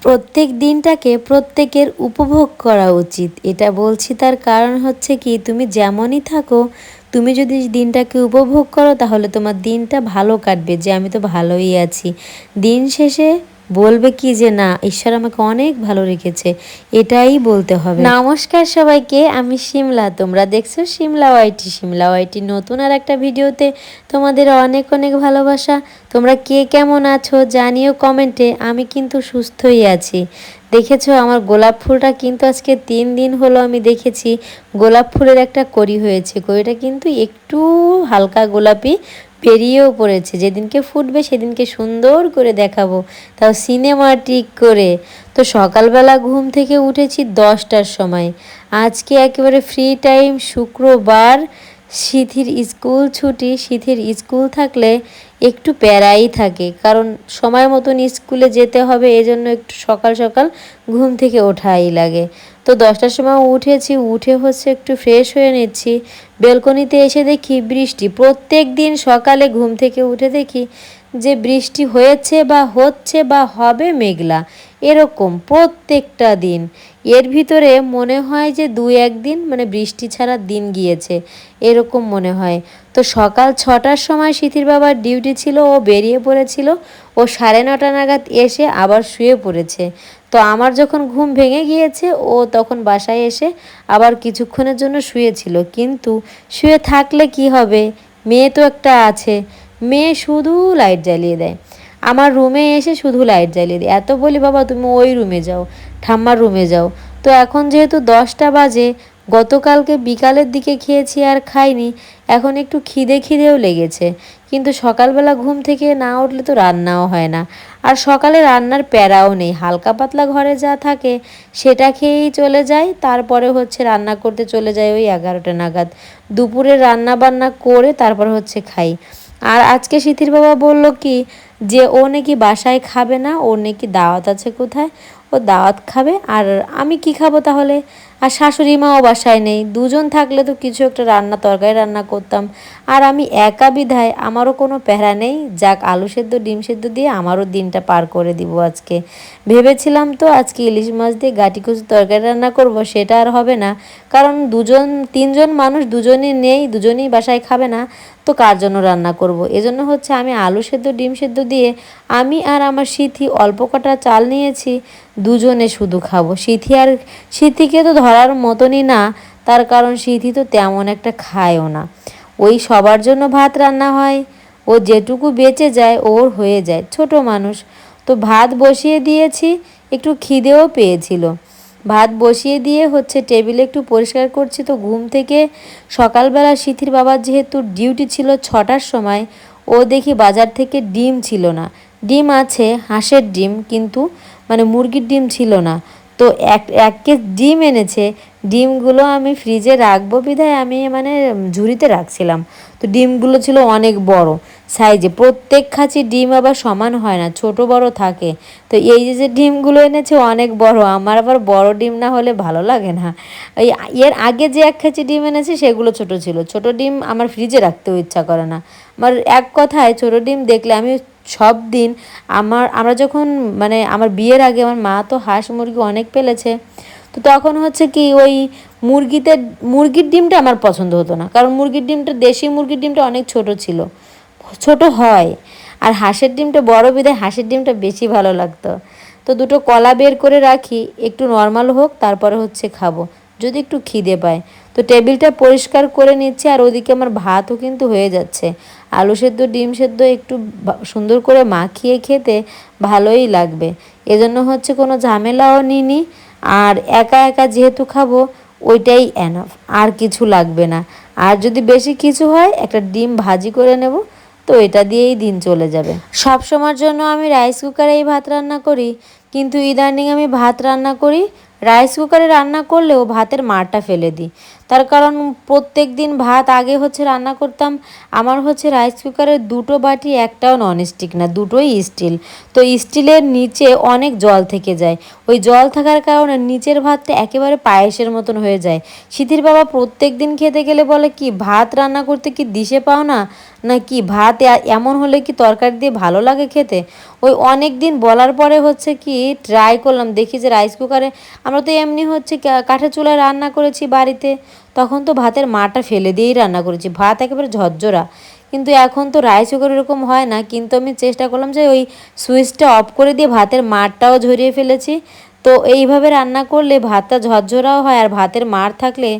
প্রত্যেক দিনটাকে প্রত্যেকের উপভোগ করা উচিত। এটা বলছি তার কারণ হচ্ছে কি, তুমি যেমনই থাকো, তুমি যদি দিনটাকে উপভোগ করো তাহলে তোমার দিনটা ভালো কাটবে, যে আমি তো ভালোই আছি। দিন শেষে বলবে কি যে না, ঈশ্বর আমাকে অনেক ভালো রেখেছে, এটাই বলতে হবে। নমস্কার সবাইকে, আমি শিমলা, তোমরা দেখছো শিমলা ওয়াইটি। শিমলা ওয়াইটি নতুন আর একটা ভিডিওতে তোমাদের অনেক অনেক ভালোবাসা। তোমরা কে কেমন আছো জানিও কমেন্টে। আমি কিন্তু সুস্থই আছি। দেখেছো আমার গোলাপ ফুলটা কিন্তু আজকে 3 দিন হলো আমি দেখেছি গোলাপ ফুলের একটা কড়ি হয়েছে। কড়িটা কিন্তু একটু হালকা গোলাপি পেরিয়েও পড়েছে। যেদিনকে ফুটবে সেদিনকে সুন্দর করে দেখাবো, তাও সিনেমাটিক করে। তো সকালবেলা ঘুম থেকে উঠেছি 10টার সময়। আজকে একেবারে ফ্রি টাইম, শুক্রবার, সিথির স্কুল ছুটি। সিথির স্কুল থাকলে একটু প্যারাই থাকে, কারণ সময় মতন স্কুলে যেতে হবে, এজন্য একটু সকাল সকাল ঘুম থেকে ওঠাই লাগে। তো 10টার সময় উঠেছি, উঠে হচ্ছে একটু ফ্রেশ হয়ে নিচ্ছি। বেলকনিতে এসে দেখি বৃষ্টি। প্রত্যেক দিন সকালে ঘুম থেকে উঠে দেখি যে বৃষ্টি হয়েছে বা হচ্ছে বা হবে মেঘলা, এরকম প্রত্যেকটা দিন। এর ভিতরে মনে হয় যে 2-1 দিন মানে বৃষ্টি ছাড়া দিন গিয়েছে, এরকম মনে হয়। তো সকাল 6টার সময় সিথির বাবার ডিউটি ছিল, ও বেরিয়ে পড়েছিল। ও 9:30 নাগাদ এসে আবার শুয়ে পড়েছে। তো আমার যখন ঘুম ভেঙে গিয়েছে, ও তখন বাসায় এসে আবার কিছুক্ষণের জন্য শুয়েছিল। কিন্তু শুয়ে থাকলে কি হবে, মেয়ে তো একটা আছে, মেয়ে শুধু লাইট জ্বালিয়ে দেয়। আমার রুমে এসে শুধু লাইট জ্বালিয়ে দেয়। এত বলি বাবা তুমি ওই রুমে যাও, ঠাম্মার রুমে যাও। তো এখন যেহেতু 10টা বাজে, গতকালকে বিকালের দিকে খেয়েছি আর খাইনি, এখন একটু খিদেও লেগেছে। কিন্তু সকালবেলা ঘুম থেকে না উঠলে তো রান্নাও হয় না। আর সকালে রান্নার প্যারাও নেই, হালকা পাতলা ঘরে যা থাকে সেটা খেয়েই চলে যায়। তারপরে হচ্ছে রান্না করতে চলে যায় ওই 11টা নাগাদ। দুপুরে রান্না বান্না করে তারপর হচ্ছে খাই। আর আজকে সিথির বাবা বলল কি যে ও নাকি বাসায় খাবে না, ওর নাকি দাওয়াত আছে কোথায়, ও দাওয়াত খাবে। আর আমি কি খাবো তাহলে? আর শাশুড়ি মাও বাসায় নেই, দুজন থাকলে তো কিছু একটা তরকারি রান্না করতাম। আর আমি একা বিধায় আমারও কোনো প্যারা নেই, যাক আলু সেদ্ধ ডিম সেদ্ধ দিয়ে আমারও দিনটা পার করে দিব আজকে। ভেবেছিলাম তো আজকে ইলিশ মাছ দিয়ে গাটি কচু তরকারি রান্না করব, সেটা আর হবে না। কারণ 3জন মানুষ, দুজনই নেই, দুজনেই বাসায় খাবে না, তো কার জন্য রান্না করব। এজন্য হচ্ছে আমি আলু সেদ্ধ ডিম সেদ্ধ দিয়ে আমি আর আমার সিথি অল্প কটা চাল নিয়েছি, দুজনে শুধু খাবো। সিথিকে তো ধরার মতনই না, তার কারণ সিথি তো তেমন একটা খায়ও না। ওই সবার জন্য ভাত রান্না হয়, ও যেটুকু বেঁচে যায় ওর হয়ে যায়, ছোট মানুষ। তো ভাত বসিয়ে দিয়েছি, একটু খিদেও পেয়েছিল। ভাত বসিয়ে দিয়ে হচ্ছে টেবিলে একটু পরিষ্কার করছি। তো ঘুম থেকে সকালবেলা সিথির বাবার যেহেতু ডিউটি ছিল 6টার সময়, ও দেখি বাজার থেকে ডিম ছিল না। ডিম আছে, হাঁসের ডিম, কিন্তু মানে মুরগির ডিম ছিল না। তো এক কেজি ডিম এনেছে। ডিমগুলো আমি ফ্রিজে রাখবো বিধায় আমি মানে ঝুড়িতে রাখছিলাম। তো ডিমগুলো ছিল অনেক বড় সাইজে। প্রত্যেক খাঁচি ডিম আবার সমান হয় না, ছোট বড় থাকে। তো এই যে ডিমগুলো এনেছে অনেক বড়, আমার আবার বড় ডিম না হলে ভালো লাগে না। এই এর আগে যে 1 খাঁচি ডিম এনেছে সেগুলো ছোট ছিল। ছোট ডিম আমার ফ্রিজে রাখতেও ইচ্ছা করে না। আমার এক কথায় ছোট ডিম দেখলে আমি সব দিন, আমরা যখন মানে আমার বিয়ের আগে আমার মা তো হাঁস মুরগি অনেক পেলেছে। তো তখন হচ্ছে কি ওই মুরগির ডিমটা আমার পছন্দ হতো না, কারণ মুরগির ডিমটা, দেশি মুরগির ডিমটা অনেক ছোট ছিল, ছোট হয়। আর হাঁসের ডিমটা বড় বিধায় হাঁসের ডিমটা বেশি ভালো লাগতো। তো দুটো কলা বের করে রাখি, একটু নর্মাল হোক তারপরে হচ্ছে খাবো, যদি একটু খিদে পায়। তো টেবিলটা পরিষ্কার করে নিচ্ছে, আর ওদিকে আমার ভাতও কিন্তু হয়ে যাচ্ছে। আলু সেদ্ধ ডিম সেদ্ধ একটু সুন্দর করে মাখিয়ে খেতে ভালোই লাগবে, এজন্য হচ্ছে কোনো ঝামেলাও নিইনি। আর একা একা যেহেতু খাবো, ওইটাই এনাফ, আর কিছু লাগবে না। আর যদি বেশি কিছু হয় একটা ডিম ভাজি করে নেব, তো এটা দিয়েই দিন চলে যাবে। সব সময়ের জন্য আমি রাইস কুকারেই ভাত রান্না করি, কিন্তু ইদানিং আমি ভাত রান্না করি রাইস কুকারে। রান্না করলেও ভাতের মারটা ফেলে দিই, তার কারণ প্রত্যেক দিন ভাত আগে হচ্ছে রান্না করতাম। আমার হচ্ছে রাইস কুকারের দুটো বাটি, একটাও ননস্টিক না, দুটোই স্টিল। তো স্টিলের নিচে অনেক জল থেকে যায়, ওই জল থাকার কারণে নিচের ভাতটা একেবারে পায়েসের মতন হয়ে যায়। সিথির বাবা প্রত্যেক দিন খেতে গেলে বলে কি, ভাত রান্না করতে কি দিশে পাও না, না কি ভাত এমন হলে কি তরকারি দিয়ে ভালো লাগে খেতে? ওই অনেক দিন বলার পরে হচ্ছে কি ট্রাই করলাম, দেখি যে রাইস কুকারে আমরা তো এমনি হচ্ছে কাঠের চুলায় রান্না করেছি বাড়িতে, তখন তো ভাতের মাটা ফেলে দিয়েই রান্না করেছি, ভাত একেবারে ঝরঝরা। কিন্তু এখন তো রাইস কুকার এরকম হয় না, কিন্তু আমি চেষ্টা করলাম যে ওই সুইচটা অফ করে দিয়ে ভাতের মারটাও ঝরিয়ে ফেলেছি। তো এইভাবে রান্না করলে ভাতটা ঝরঝরাও হয়, আর ভাতের মার থাকলে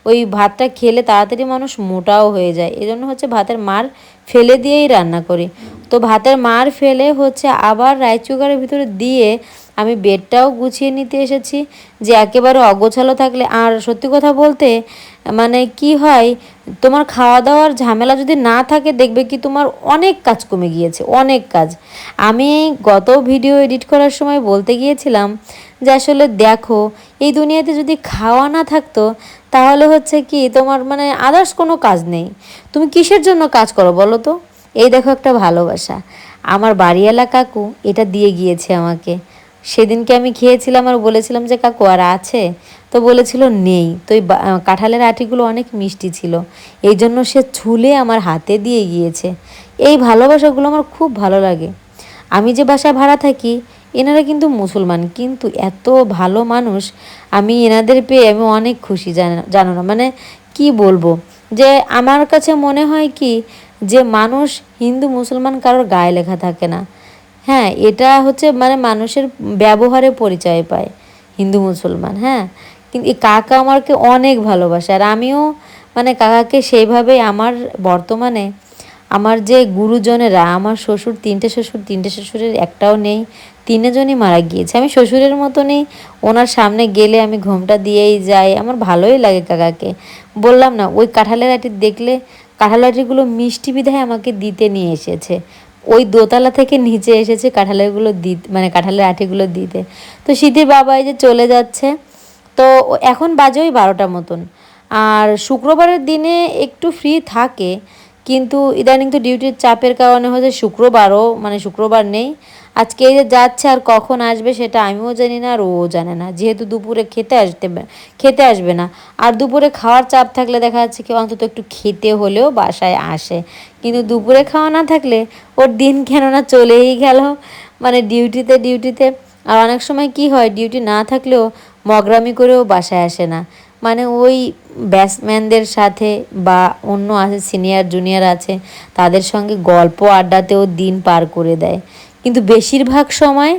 ওই ভাতটা খেলে তাড়াতাড়ি মানুষ মোটাও হয়ে যায়। এজন্য হচ্ছে ভাতের মার ফেলে দিয়েই রান্না করি। তো ভাতের মার ফেলে হচ্ছে আবার রাইস কুকারের ভিতরে দিয়ে আমি বেডটাও গুছিয়ে নিতে এসেছি, যে একেবারে অগোছালো থাকলে, আর সত্যি কথা বলতে মানে কি হয়, তোমার খাওয়া দাওয়ার ঝামেলা যদি না থাকে দেখবে কি তোমার অনেক কাজ কমে গিয়েছে, অনেক কাজ। আমি গত ভিডিও এডিট করার সময় বলতে গিয়েছিলাম যে আসলে দেখো, এই দুনিয়াতে যদি খাওয়া না থাকতো তাহলে হচ্ছে কি তোমার মানে আদার্স কোনো কাজ নেই, তুমি কিসের জন্য কাজ করো বলো তো? এই দেখো একটা ভালোবাসা, আমার বাড়িওয়ালা কাকু এটা দিয়ে গিয়েছে আমাকে। সেদিনকে আমি খেয়েছিলাম আর বলেছিলাম যে কাকু আর আছে, তো বলেছিল নেই। তো এই কাঁঠালের আটিগুলো অনেক মিষ্টি ছিল, এই জন্য সে ছুলে আমার হাতে দিয়ে গিয়েছে। এই ভালোবাসাগুলো আমার খুব ভালো লাগে। আমি যে বাসায় ভাড়া থাকি, এনারা কিন্তু মুসলমান, কিন্তু এত ভালো মানুষ, আমি এনাদের পেয়ে আমি অনেক খুশি। জানো না মানে কি বলবো, যে আমার কাছে মনে হয় কি যে মানুষ হিন্দু মুসলমান কারোর গায়ে লেখা থাকে না। হ্যাঁ, এটা হচ্ছে মানে মানুষের ব্যবহারে পরিচয় পায় হিন্দু মুসলমান। হ্যাঁ, কিন্তু এই কাকা আমাকে অনেক ভালোবাসে, আর আমিও মানে কাকাকে সেইভাবেই আমার বর্তমানে আমার যে গুরুজনেরা, আমার শ্বশুর, তিনটে শ্বশুরের একটাও নেই, তিনজনই মারা গিয়েছে। আমি শ্বশুরের মতনই ওনার সামনে গেলে আমি ঘোমটা দিয়েই যাই, আমার ভালোই লাগে কাকাকে। বললাম না, ওই কাঁঠালের আটি দেখলে, কাঁঠালের আটিগুলো মিষ্টি বিধায় আমাকে দিতে নিয়ে এসেছে, ওই দোতলা থেকে নিচে এসেছে কাঁঠালেরগুলো দিতে, মানে কাঁঠালের আটিগুলো দিতে। তো শীতের বাবা এই যে চলে যাচ্ছে, তো এখন বাজে ওই 12টা মতন। আর শুক্রবারের দিনে একটু ফ্রি থাকে, কিন্তু ইদানিং তো ডিউটির চাপের কারণে হচ্ছে শুক্রবারও মানে শুক্রবার নেই। আজকে এই যে যাচ্ছে, আর কখন আসবে সেটা আমিও জানি না আর ও জানে না, যেহেতু দুপুরে খেতে আসবে না। আর দুপুরে খাওয়ার চাপ থাকলে দেখা যাচ্ছে কি অন্তত একটু খেতে হলেও বাসায় আসে, কিন্তু দুপুরে খাওয়া না থাকলে ওর দিন কেননা চলেই গেল, মানে ডিউটিতে। আর অনেক সময় কি হয়, ডিউটি না থাকলেও মগরামি করেও বাসায় আসে না, মানে ওই ব্যাটসম্যানদের সাথে বা অন্য আছে সিনিয়র জুনিয়র আছে তাদের সঙ্গে গল্প আড্ডাতেও দিন পার করে দেয়। কিন্তু বেশিরভাগ সময়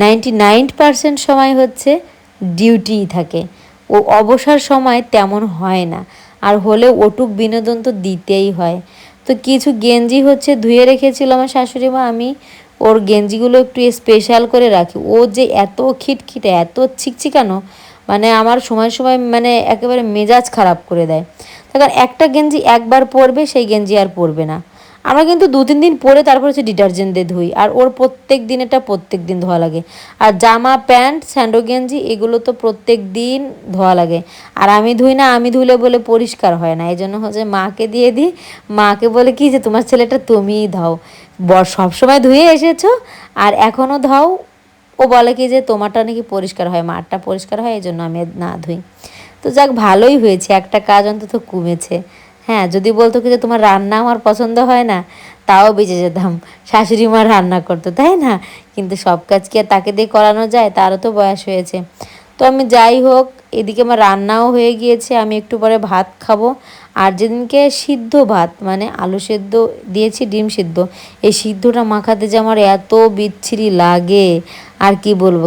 99% সময় হচ্ছে ডিউটিই থাকে, ও অবসর সময় তেমন হয় না, আর হলেও ওটুক বিনোদন তো দিতেই হয়। তো কিছু গেঞ্জি হচ্ছে ধুয়ে রেখেছিল আমার শাশুড়ি মা, আমি ওর গেঞ্জিগুলো একটু স্পেশাল করে রাখি। ও যে এত খিটখিটে, এত ছিকছিকানো, মানে আমার সময় সময় মানে একেবারে মেজাজ খারাপ করে দেয়। তখন একটা গেঞ্জি একবার পরবে, সেই গেঞ্জি আর পরবে না। আমরা কিন্তু 2-3 দিন পরে তারপর হচ্ছে ডিটারজেন্ট দিয়ে ধুই, আর ওর প্রত্যেক দিন এটা প্রত্যেক দিন ধোয়া লাগে। আর জামা প্যান্ট স্যান্ডো গেঞ্জি এগুলো তো প্রত্যেক দিন ধোয়া লাগে, আর আমি ধুই না, আমি ধুলে বলে পরিষ্কার হয় না, এই জন্য হচ্ছে মাকে দিয়ে দিই। মাকে বলে কি যে তোমার ছেলেটা তুমিই ধাও, সবসময় ধুয়ে এসেছো আর এখনও ধাও। ও বলে কি যে তোমারটা নাকি পরিষ্কার হয়, মারটা পরিষ্কার হয়, এই জন্য আমি না ধুই। তো যাক, ভালোই হয়েছে, একটা কাজ অন্তত কমেছে। হ্যাঁ, যদি বলতো কি যে তোমার রান্না আমার পছন্দ হয় না, তাও বেঁচে যেতাম, শাশুড়ি মা রান্না করতো, তাই না? কিন্তু সব কাজ কি আর তাকে দিয়ে করানো যায়, তারও তো বয়স হয়েছে। তো আমি যাই হোক, এদিকে আমার রান্নাও হয়ে গিয়েছে, আমি একটু পরে ভাত খাবো। আর যেদিনকে সিদ্ধ ভাত মানে আলু সেদ্ধ দিয়েছি, ডিম সিদ্ধ, এই সিদ্ধটা মাখাতে যে আমার এত বিচ্ছিরি লাগে আর কি বলবো।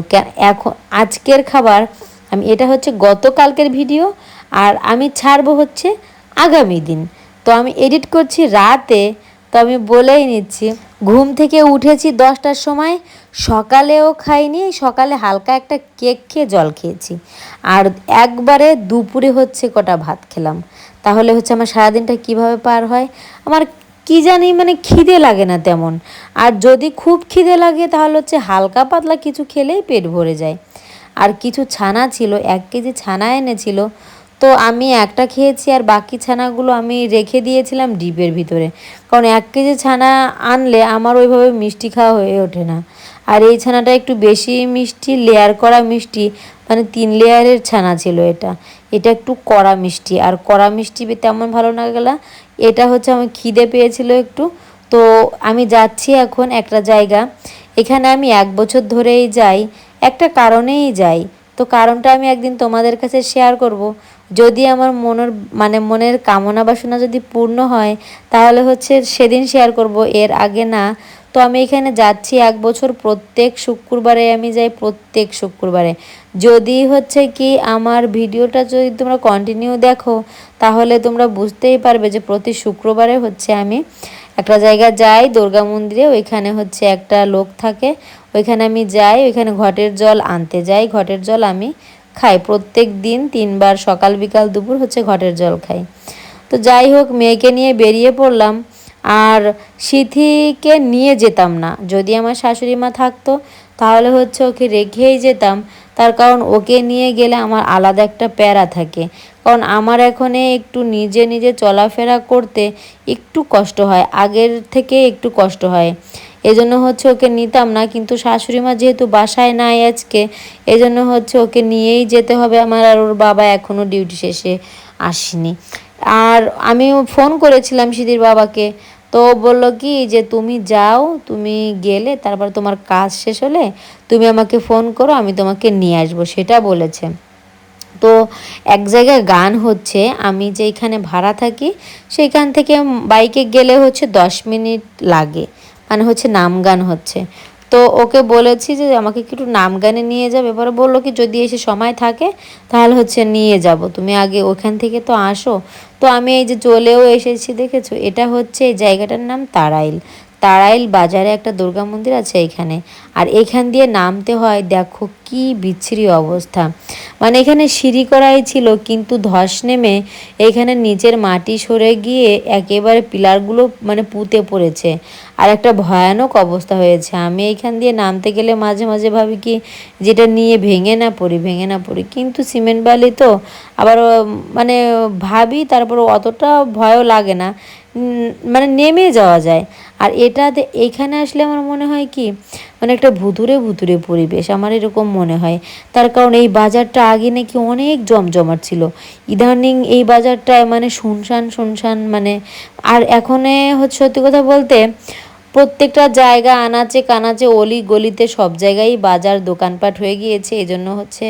এখন আজকের খাবার আমি, এটা হচ্ছে গতকালকের ভিডিও, আর আমি ছাড়বো হচ্ছে আগামী দিন। তো আমি এডিট করছি রাতে, তো আমি বলেই নিচ্ছি, ঘুম থেকে উঠেছি 10টার সময়, সকালেও খাইনি, সকালে হালকা একটা কেক খেয়ে জল খেয়েছি, আর একবারে দুপুরে হচ্ছে কটা ভাত খেলাম। তাহলে হচ্ছে আমার সারাদিনটা কিভাবে পার হয় আমার কি জানি, মানে খিদে লাগে না তেমন। আর যদি খুব খিদে লাগে তাহলে হচ্ছে হালকা পাতলা কিছু খেলেই পেট ভরে যায়। আর কিছু ছানা ছিল, 1 কেজি ছানা এনেছিল, তো আমি একটা খেয়েছি, আর বাকি ছানাগুলো আমি রেখে দিয়েছিলাম ডিপের ভিতরে, কারণ 1 কেজি ছানা আনলে আমার ওইভাবে মিষ্টি খাওয়া হয়ে ওঠে না। আর এই ছানাটা একটু বেশি মিষ্টি, লেয়ার করা মিষ্টি, মানে 3 লেয়ারের ছানা ছিল এটা। এটা একটু কড়া মিষ্টি, আর কড়া মিষ্টি তেমন ভালো না গেলা, এটা হচ্ছে আমার খিদে পেয়েছিল একটু। তো আমি যাচ্ছি এখন একটা জায়গা, এখানে আমি 1 বছর ধরেই যাই, একটা কারণেই যাই। তো কারণটা আমি একদিন তোমাদের কাছে শেয়ার করব। যদি আমার মনের কামনা বাসনা যদি পূর্ণ হয় তাহলে হচ্ছে সেদিন শেয়ার করব, এর আগে না। তো আমি এখানে যাচ্ছি 1 বছর, প্রত্যেক শুক্রবারে আমি যাই, প্রত্যেক শুক্রবারে। যদি হচ্ছে কি আমার ভিডিওটা যদি তোমরা কন্টিনিউ দেখো তাহলে তোমরা বুঝতেই পারবে যে প্রতি শুক্রবারে হচ্ছে আমি একটা জায়গায় যাই, দুর্গা মন্দিরে। ওইখানে হচ্ছে একটা লোক থাকে, ওইখানে আমি যাই, ওইখানে ঘটের জল আনতে যাই, ঘটের জল আমি খাই প্রত্যেক দিন 3 বার, সকাল বিকাল দুপুর হচ্ছে ঘটের জল খাই। তো যাই হোক, মেয়েকে নিয়ে বেরিয়ে পড়লাম। আর সিথিকে নিয়ে যেতাম না, যদি আমার শাশুড়ি মা থাকতো তাহলে হচ্ছে ওকে রেখেই যেতাম। তার কারণ ওকে নিয়ে গেলে আমার আলাদা একটা প্যারা থাকে, কারণ আমার এখন একটু নিজে নিজে চলাফেরা করতে একটু কষ্ট হয়, আগের থেকে একটু কষ্ট হয়। এজন্য হচ্ছে ওকে নিতাম না, কিন্তু শাশুড়ি মা যেহেতু বাসায় নাই আজকে, এজন্য হচ্ছে ওকে নিয়েই যেতে হবে আমার। আর ওর বাবা এখনও ডিউটি শেষে আসেনি। আর আমিও ফোন করেছিলাম সিদির বাবাকে, তো বলল কি যে তুমি যাও, তুমি গেলে তারপর তোমার কাজ শেষ হলে তুমি আমাকে ফোন করো, আমি তোমাকে নিয়ে আসবো, সেটা বলেছে। তো এক জায়গায় গান হচ্ছে, আমি যেইখানে ভাড়া থাকি সেইখান থেকে বাইকে গেলে হচ্ছে 10 মিনিট লাগে, মানে হচ্ছে নাম গান হচ্ছে। তো ওকে বলেছি যে আমাকে একটু নাম গানে নিয়ে যাবে, এবারে বললো কি যদি এসে সময় থাকে তাহলে হচ্ছে নিয়ে যাব, তুমি আগে ওখান থেকে তো আসো। তো আমি এই যে চলেও এসেছি, দেখেছো, এটা হচ্ছে এই জায়গাটার নাম তারাইল। তারাইল বাজারে একটা দুর্গা মন্দির আছে এখানে। আর এখান দিয়ে নামতে হয়, দেখো কি বিচ্ছিরি অবস্থা, মানে এখানে সিঁড়ি করাই ছিল কিন্তু ধস নেমে এখানে নিচের মাটি সরে গিয়ে একেবারে পিলারগুলো মানে পুঁতে পড়েছে। আর একটা ভয়ানক অবস্থা হয়েছে। আমি এইখান দিয়ে নামতে গেলে মাঝে মাঝে ভাবি কি যেটা নিয়ে ভেঙে না পড়ি, কিন্তু সিমেন্ট বালি তো আবার মানে ভাবি, তারপর অতটা ভয়ও লাগে না, মানে নেমে যাওয়া যায়। আর এটাতে এইখানে আসলে আমার মনে হয় কি মানে একটা ভুতুরে ভুতুরে পরিবেশ, আমার এরকম মনে হয়। তার কারণ এই বাজারটা আগে নাকি অনেক জমজমাট ছিল, ইদানিং এই বাজারটায় মানে শুনশান শুনশান, মানে আর এখনে হচ্ছে সত্যি কথা বলতে প্রত্যেকটা জায়গা আনাচে কানাচে অলি গলিতে সব জায়গায় বাজার দোকানপাট হয়ে গিয়েছে। এজন্য হচ্ছে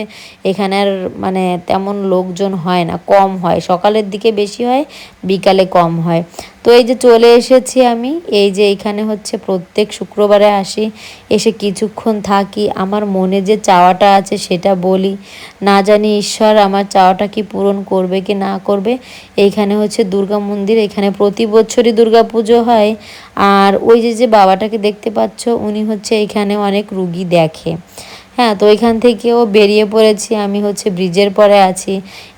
এখানে আর মানে তেমন লোকজন হয় না, কম হয়, সকালের দিকে বেশি হয়, বিকালে কম হয়। তো এই যে চলে এসেছি আমি, এই যে এখানে হচ্ছে প্রত্যেক শুক্রবারে আসি, এসে কিছুক্ষণ থাকি, আমার মনে যে চাওয়াটা আছে সেটা বলি, না জানি ঈশ্বর আমার চাওয়াটা কি পূরণ করবে কি না করবে। এইখানে হচ্ছে দুর্গা মন্দির, এখানে প্রতি বছরই দুর্গা পুজো হয়। আর ওই যে যে বাবাটাকে দেখতে পাচ্ছ উনি হচ্ছে এখানে অনেক রুগী দেখে। হ্যাঁ, তো এখান থেকেও বেরিয়ে পড়েছি, আমি হচ্ছে ব্রিজের পরে আছি,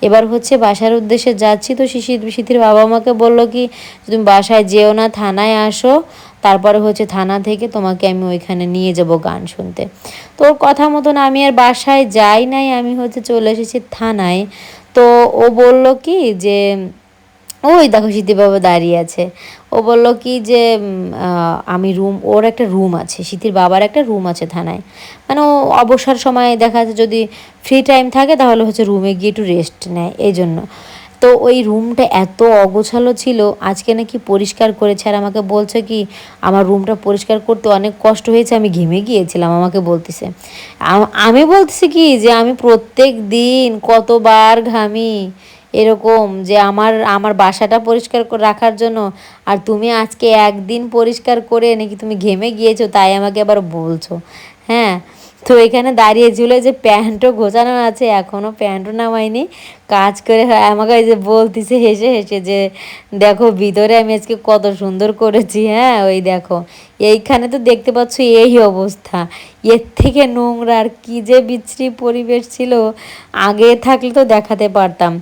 এবার হচ্ছে বাসার উদ্দেশ্যে যাচ্ছি। তো শিশির বাবা আমাকে বললো কি তুমি বাসায় যেও না, থানায় আসো, তারপরে হচ্ছে থানা থেকে তোমাকে আমি ওইখানে নিয়ে যাব গান শুনতে। তো ওর কথা মতন আমি আর বাসায় যাই নাই, আমি হচ্ছে চলে এসেছি থানায়। তো ও বলল কি যে ওই দেখো সিদ্ধি বাবা দাঁড়িয়ে আছে। ও বলল কি যে আমি ওর একটা রুম আছে, সিদ্ধির বাবার একটা রুম আছে থানায়, মানে ও অবসর সময় দেখা যাচ্ছে যদি ফ্রি টাইম থাকে তাহলে হচ্ছে রুমে গিয়ে একটু রেস্ট নেয়, এই জন্য। তো ওই রুমটা এত অগোছালো ছিল, আজকে নাকি পরিষ্কার করেছে। আর আমাকে বলছে কি আমার রুমটা পরিষ্কার করতে অনেক কষ্ট হয়েছে, আমি ঘেমে গিয়েছিলাম, আমাকে বলতেছে। আমি বলতেছি কি যে আমি প্রত্যেক দিন কতবার ঘামি এরকম, যে আমার আমার বাসাটা পরিষ্কার করে রাখার জন্য, আর তুমি আজকে একদিন পরিষ্কার করে নাকি তুমি ঘেমে গিয়েছো তাই আমাকে আবার বলছো। হ্যাঁ, তো এখানে দাঁড়িয়েছিল যে প্যান্টও গোছানো আছে, এখনও প্যান্টও নামাইনি, কাজ করে আমাকে এই যে বলতেছে হেসে হেসে যে দেখো ভিতরে আমি আজকে কত সুন্দর করেছি। হ্যাঁ, ওই দেখো এইখানে তো দেখতে পাচ্ছ এই অবস্থা, এর থেকে নোংরা আর কি যে বিশ্রী পরিবেশ ছিল, আগে থাকলে তো দেখাতে পারতাম।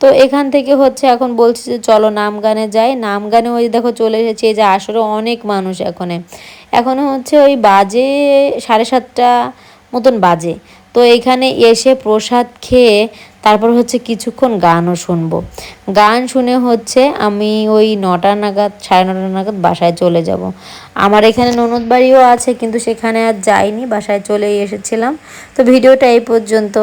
তো এখান থেকে হচ্ছে এখন বলছি যে চলো নাম গানে যাই, নাম গানে ওই দেখো চলে এসেছি। এই যে আসলে অনেক মানুষ এখনও হচ্ছে ওই বাজে 7:30 মতন বাজে। তো এখানে এসে প্রসাদ খেয়ে তারপর হচ্ছে কিছুক্ষণ গানও শুনবো, গান শুনে হচ্ছে আমি ওই 9টা নাগাদ 9:30 নাগাদ বাসায় চলে যাব। আমার এখানে ননদ বাড়িও আছে কিন্তু সেখানে আর যাইনি, বাসায় চলেই এসেছিলাম। তো ভিডিওটা এই পর্যন্ত।